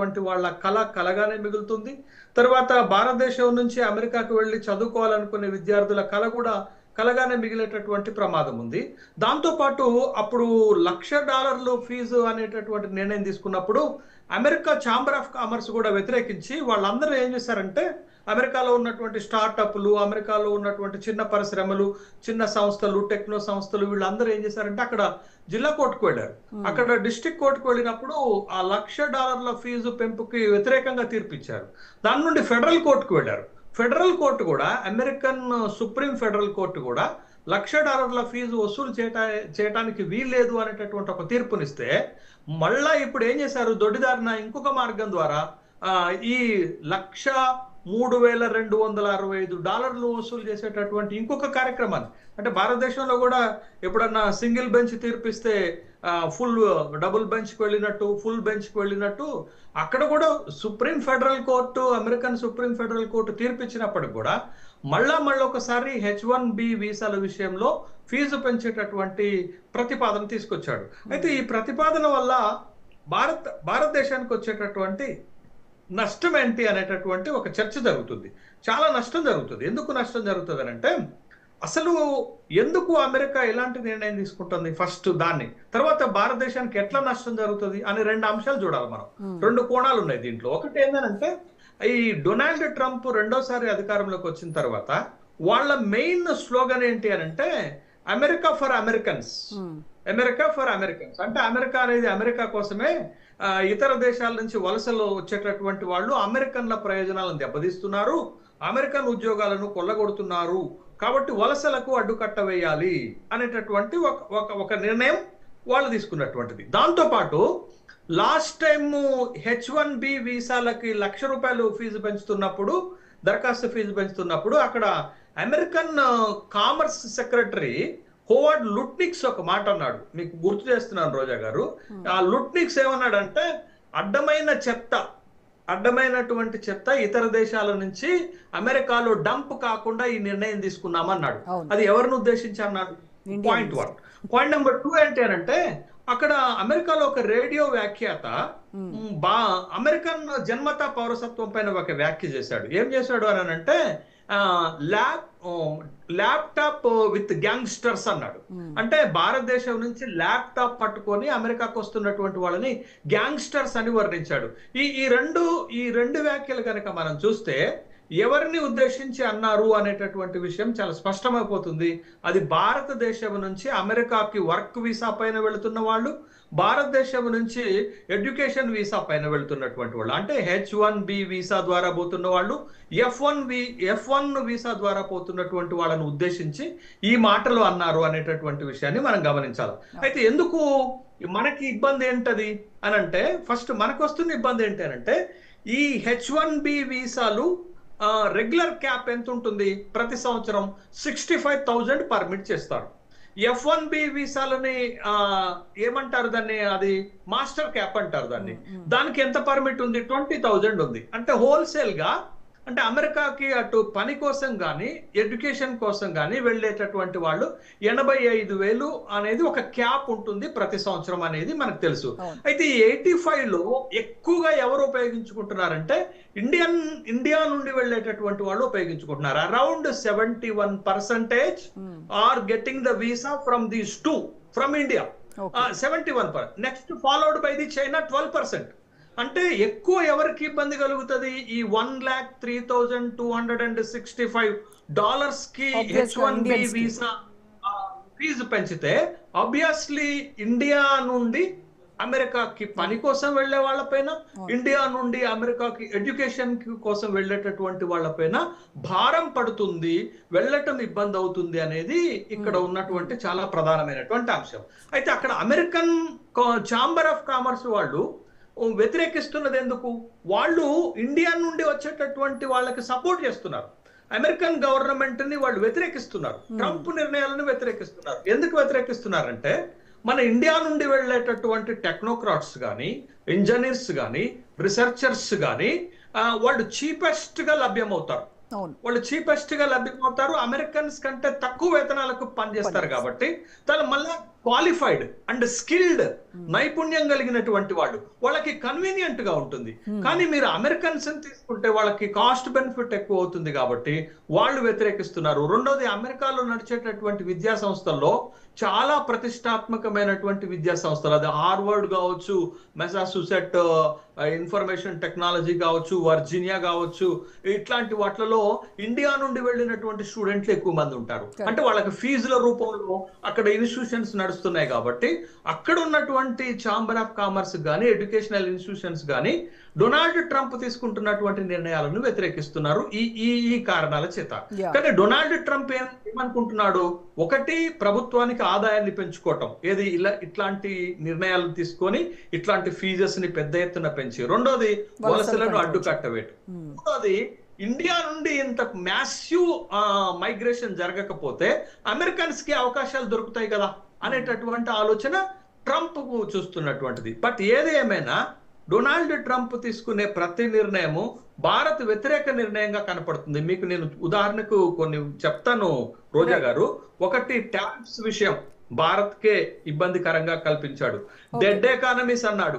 వంటి వాళ్ళ కలగానే మిగులుతుంది. తర్వాత భారతదేశం నుంచి అమెరికాకు వెళ్ళి చదువుకోవాలనుకునే విద్యార్థుల కల కూడా కలగానే మిగిలేటటువంటి ప్రమాదం ఉంది. దాంతో పాటు అప్పుడు $1,00,000 ఫీజు అనేటటువంటి నిర్ణయం తీసుకున్నప్పుడు అమెరికా ఛాంబర్ ఆఫ్ కామర్స్ కూడా వ్యతిరేకించి వాళ్ళందరూ ఏం చేశారంటే అమెరికాలో ఉన్నటువంటి స్టార్టప్లు, అమెరికాలో ఉన్నటువంటి చిన్న పరిశ్రమలు, చిన్న సంస్థలు, టెక్నో సంస్థలు వీళ్ళందరూ ఏం చేశారంటే అక్కడ జిల్లా కోర్టుకు వెళ్ళారు. అక్కడ డిస్ట్రిక్ట్ కోర్టుకు వెళ్ళినప్పుడు ఆ $1,00,000 ఫీజు పెంపుకి వ్యతిరేకంగా తీర్పిచ్చారు. దాని నుండి ఫెడరల్ కోర్టుకు వెళ్ళారు. ఫెడరల్ కోర్టు కూడా అమెరికన్ సుప్రీం ఫెడరల్ కోర్టు కూడా $1,00,000 ఫీజు వసూలు చేయడానికి వీల్లేదు అనేటటువంటి ఒక తీర్పునిస్తే మళ్ళా ఇప్పుడు ఏం చేశారు, దొడ్డిదారిన ఇంకొక మార్గం ద్వారా ఈ $1,03,265 వసూలు చేసేటటువంటి ఇంకొక కార్యక్రమాన్ని, అంటే భారతదేశంలో కూడా ఎప్పుడన్నా సింగిల్ బెంచ్ తీర్పిస్తే ఫుల్ డబుల్ బెంచ్కి వెళ్ళినట్టు, ఫుల్ బెంచ్కి వెళ్ళినట్టు అక్కడ కూడా supreme federal court, American supreme federal court తీర్పిచ్చినప్పటికి కూడా మళ్ళా ఒకసారి H-1B వీసాల విషయంలో ఫీజు పెంచేటటువంటి ప్రతిపాదన తీసుకొచ్చాడు. అయితే ఈ ప్రతిపాదన వల్ల భారతదేశానికి వచ్చేటటువంటి నష్టం ఏంటి అనేటటువంటి ఒక చర్చ జరుగుతుంది. చాలా నష్టం జరుగుతుంది. ఎందుకు నష్టం జరుగుతుంది అని అంటే, అసలు ఎందుకు అమెరికా ఎలాంటి నిర్ణయం తీసుకుంటుంది ఫస్ట్ దాన్ని, తర్వాత భారతదేశానికి ఎట్లా నష్టం జరుగుతుంది అనే రెండు అంశాలు చూడాలి మనం. రెండు కోణాలు ఉన్నాయి దీంట్లో. ఒకటి ఏంటంటే, ఈ డొనాల్డ్ ట్రంప్ రెండోసారి అధికారంలోకి వచ్చిన తర్వాత వాళ్ళ మెయిన్ స్లోగన్ ఏంటి అని అంటే America for Americans, America for Americans. అంటే అమెరికా అనేది అమెరికా కోసమే, ఇతర దేశాల నుంచి వలసలు వచ్చేటటువంటి వాళ్ళు అమెరికన్ల ప్రయోజనాలను దెబ్బతీస్తున్నారు, అమెరికన్ ఉద్యోగాలను కొల్లగొడుతున్నారు, కాబట్టి వలసలకు అడ్డుకట్ట వేయాలి అనేటటువంటి ఒక నిర్ణయం వాళ్ళు తీసుకున్నటువంటిది. దాంతో పాటు లాస్ట్ టైం H-1B వీసాలకి $1,00,000 ఫీజు పెంచుతున్నప్పుడు, దరఖాస్తు ఫీజు పెంచుతున్నప్పుడు అక్కడ అమెరికన్ కామర్స్ సెక్రటరీ హోవార్డ్ లుట్నిక్స్ ఒక మాట అన్నాడు, మీకు గుర్తు చేస్తున్నాను రోజా గారు. ఆ లుట్నిక్స్ ఏమన్నాడంటే, అడ్డమైనటువంటి చెత్త ఇతర దేశాల నుంచి అమెరికాలో డంప్ కాకుండా ఈ నిర్ణయం తీసుకున్నామన్నాడు. అది ఎవరిని ఉద్దేశించి అన్నాడు? పాయింట్ 1. పాయింట్ నెంబర్ 2 ఏంటి అంటే, అక్కడ అమెరికాలో ఒక రేడియో వ్యాఖ్యాత అమెరికన్ జన్మతా పౌరసత్వం పైన ఒక వ్యాఖ్య చేశాడు. ఏం చేశాడు అని అంటే, ల్యాప్టాప్ విత్ గ్యాంగ్స్టర్స్ అన్నాడు. అంటే భారతదేశం నుంచి ల్యాప్టాప్ పట్టుకొని అమెరికాకు వస్తున్నటువంటి వాళ్ళని గ్యాంగ్స్టర్స్ అని వర్ణించాడు. ఈ రెండు వ్యాఖ్యలు కనుక మనం చూస్తే ఎవరిని ఉద్దేశించి అన్నారు అనేటటువంటి విషయం చాలా స్పష్టమైపోతుంది. అది భారతదేశం నుంచి అమెరికాకి వర్క్ వీసా పైన వెళుతున్న వాళ్ళు, భారతదేశం నుంచి ఎడ్యుకేషన్ వీసా పైన వెళుతున్నటువంటి వాళ్ళు, అంటే H-1B వీసా ద్వారా పోతున్న వాళ్ళు, F-1 వీసా ద్వారా పోతున్నటువంటి వాళ్ళని ఉద్దేశించి ఈ మాటలు అన్నారు అనేటటువంటి విషయాన్ని మనం గమనించాలి. అయితే ఎందుకు మనకి ఇబ్బంది ఏంటది అని అంటే, ఫస్ట్ మనకు వస్తున్న ఇబ్బంది ఏంటి అంటే, ఈ H-1B వీసాలు రెగ్యులర్ క్యాప్ ఎంత ఉంటుంది, ప్రతి సంవత్సరం 65,000 పర్మిట్ చేస్తారు. F-1B వీసాలని ఏమంటారు దాన్ని, అది మాస్టర్ క్యాప్ అంటారు దాన్ని. దానికి ఎంత పర్మిట్ ఉంది? 20,000 ఉంది. అంటే హోల్సేల్ గా, అంటే అమెరికాకి అటు పని కోసం కానీ ఎడ్యుకేషన్ కోసం కానీ వెళ్ళేటటువంటి వాళ్ళు 85,000 అనేది ఒక క్యాప్ ఉంటుంది ప్రతి సంవత్సరం అనేది మనకు తెలుసు. అయితే 85లో ఎక్కువగా ఎవరు ఉపయోగించుకుంటున్నారంటే ఇండియా నుండి వెళ్ళేటటువంటి వాళ్ళు ఉపయోగించుకుంటున్నారు. Around 71% are getting the visa from these two, from India 71%. Next followed by the China 12%. అంటే ఎక్కువ ఎవరికి ఇబ్బంది కలుగుతుంది? ఈ $1,03,265 కి H-1B వీసా ఫీజు పెంచితే ఆబ్వియస్లీ ఇండియా నుండి అమెరికాకి పని కోసం వెళ్లే వాళ్ళపైన, ఇండియా నుండి అమెరికాకి ఎడ్యుకేషన్ కోసం వెళ్ళేటటువంటి వాళ్ళపైన భారం పడుతుంది, వెళ్ళటం ఇబ్బంది అవుతుంది అనేది ఇక్కడ ఉన్నటువంటి చాలా ప్రధానమైనటువంటి అంశం. అయితే అక్కడ అమెరికన్ ఛాంబర్ ఆఫ్ కామర్స్ వాళ్ళు వ్యతిరేకిస్తున్నది ఎందుకు? వాళ్ళు ఇండియా నుండి వచ్చేటటువంటి వాళ్ళకి సపోర్ట్ చేస్తున్నారు. అమెరికన్ గవర్నమెంట్ ని వాళ్ళు వ్యతిరేకిస్తున్నారు, ట్రంప్ నిర్ణయాలను వ్యతిరేకిస్తున్నారు. ఎందుకు వ్యతిరేకిస్తున్నారంటే, మన ఇండియా నుండి వెళ్ళేటటువంటి టెక్నోక్రాట్స్ కానీ, ఇంజనీర్స్ కానీ, రిసెర్చర్స్ కానీ వాళ్ళు చీపెస్ట్ గా లభ్యమవుతారు. అమెరికన్స్ కంటే తక్కువ వేతనాలకు పనిచేస్తారు కాబట్టి మళ్ళీ క్వాలిఫైడ్ అండ్ స్కిల్డ్, నైపుణ్యం కలిగినటువంటి వాళ్ళు, వాళ్ళకి కన్వీనియంట్ గా ఉంటుంది. కానీ మీరు అమెరికన్స్ తీసుకుంటే వాళ్ళకి కాస్ట్ బెనిఫిట్ ఎక్కువ అవుతుంది కాబట్టి వాళ్ళు వ్యతిరేకిస్తున్నారు. రెండోది, అమెరికాలో నడిచేటటువంటి విద్యా సంస్థల్లో చాలా ప్రతిష్టాత్మకమైనటువంటి విద్యా సంస్థలు, అది హార్వర్డ్ కావచ్చు, మెసాచుసెట్ ఇన్ఫర్మేషన్ టెక్నాలజీ కావచ్చు, వర్జీనియా కావచ్చు, ఇట్లాంటి వాటిలో ఇండియా నుండి వెళ్ళినటువంటి స్టూడెంట్లు ఎక్కువ మంది ఉంటారు. అంటే వాళ్ళకి ఫీజుల రూపంలో అక్కడ ఇన్స్టిట్యూషన్స్ నడుస్తున్నాయి కాబట్టి అక్కడ ఉన్నటువంటి ఛాంబర్ ఆఫ్ కామర్స్ కానీ ఎడ్యుకేషనల్ ఇన్స్టిట్యూషన్స్ కానీ డొనాల్డ్ ట్రంప్ తీసుకుంటున్నటువంటి నిర్ణయాలను వ్యతిరేకిస్తున్నారు ఈ కారణాల చేత. కానీ డొనాల్డ్ ట్రంప్ ఏమనుకుంటున్నాడు? ఒకటి, ప్రభుత్వానికి ఆదాయాన్ని పెంచుకోవటం, ఏది ఇట్లాంటి నిర్ణయాలు తీసుకొని ఇట్లాంటి ఫీజెస్ ని పెద్ద ఎత్తున పెంచి. రెండోది, వలసలను అడ్డుకట్టవేయటం. మూడోది, ఇండియా నుండి ఇంత మ్యాసివ్ మైగ్రేషన్ జరగకపోతే అమెరికన్స్ కి అవకాశాలు దొరుకుతాయి కదా అనేటటువంటి ఆలోచన ట్రంప్ చూస్తున్నటువంటిది. బట్ ఏది ఏమైనా డొనాల్డ్ ట్రంప్ తీసుకునే ప్రతి నిర్ణయము భారత్ వ్యతిరేక నిర్ణయంగా కనపడుతుంది. మీకు నేను ఉదాహరణకు కొన్ని చెప్తాను రోజా గారు. ఒకటి, టారిఫ్స్ విషయం భారత్ కే ఇబ్బందికరంగా కల్పించాడు. డెడ్ ఎకానమీస్ అన్నాడు.